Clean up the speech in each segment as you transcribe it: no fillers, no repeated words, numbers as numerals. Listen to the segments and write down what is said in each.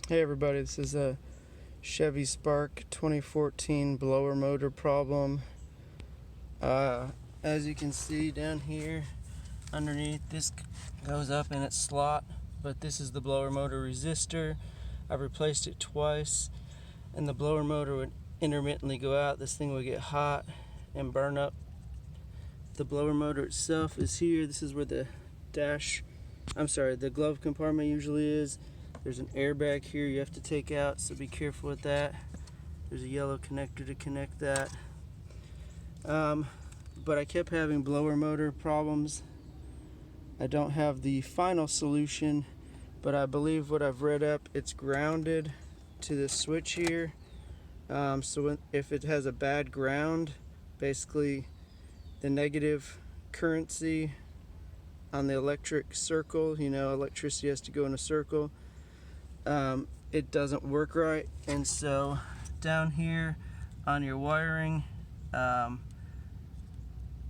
Hey everybody, this is a Chevy Spark 2014 blower motor problem. As you can see down here underneath, this goes up in its slot, but this is the blower motor resistor. I've replaced it twice, and the blower motor would intermittently go out. This thing would get hot and burn up. The blower motor itself is here. This is where the glove compartment usually is. There's an airbag here you have to take out, so be careful with that. There's a yellow connector to connect that. But I kept having blower motor problems. I don't have the final solution, but I believe what I've read up, it's grounded to this switch here. If it has a bad ground, basically the negative currency on the electric circle, electricity has to go in a circle, it doesn't work right. And so down here on your wiring, the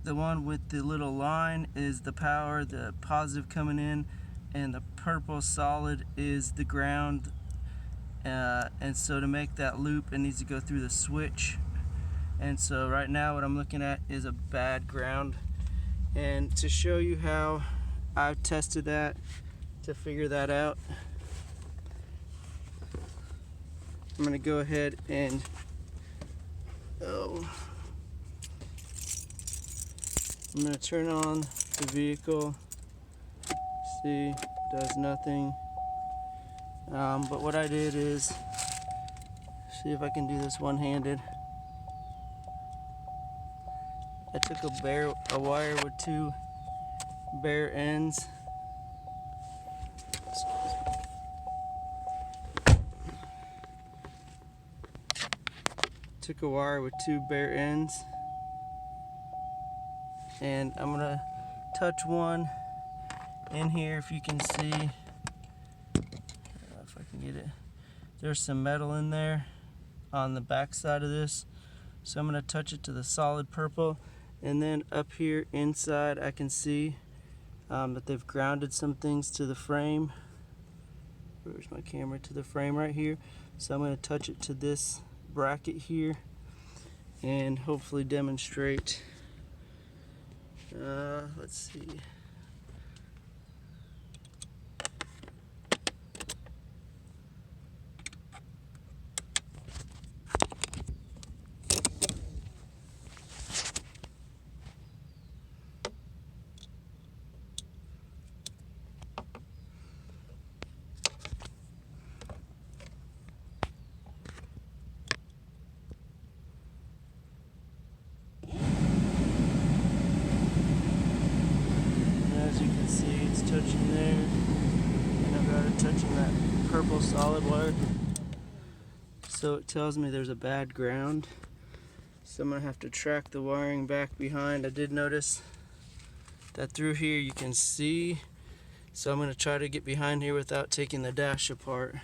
one with the little line is the power, the positive coming in, and the purple solid is the ground. And so to make that loop, it needs to go through the switch. And so right now what I'm looking at is a bad ground. And to show you how I've tested that to figure that out, I'm going to go ahead and I'm going to turn on the vehicle. See, does nothing. But what I did is, see if I can do this one-handed. I took a wire with two bare ends. Took a wire with two bare ends, and I'm gonna touch one in here. If you can see, if I can get it, there's some metal in there on the back side of this, so I'm gonna touch it to the solid purple. And then up here inside I can see that they've grounded some things to the frame. Where's my camera? To the frame right here. So I'm going to touch it to this bracket here and hopefully demonstrate. Let's see. Touching there, and I've got it touching that purple solid wire, so it tells me there's a bad ground. So I'm gonna have to track the wiring back behind. I did notice that through here you can see, so I'm gonna try to get behind here without taking the dash apart,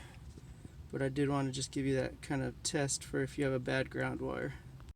but I did want to just give you that kind of test for if you have a bad ground wire.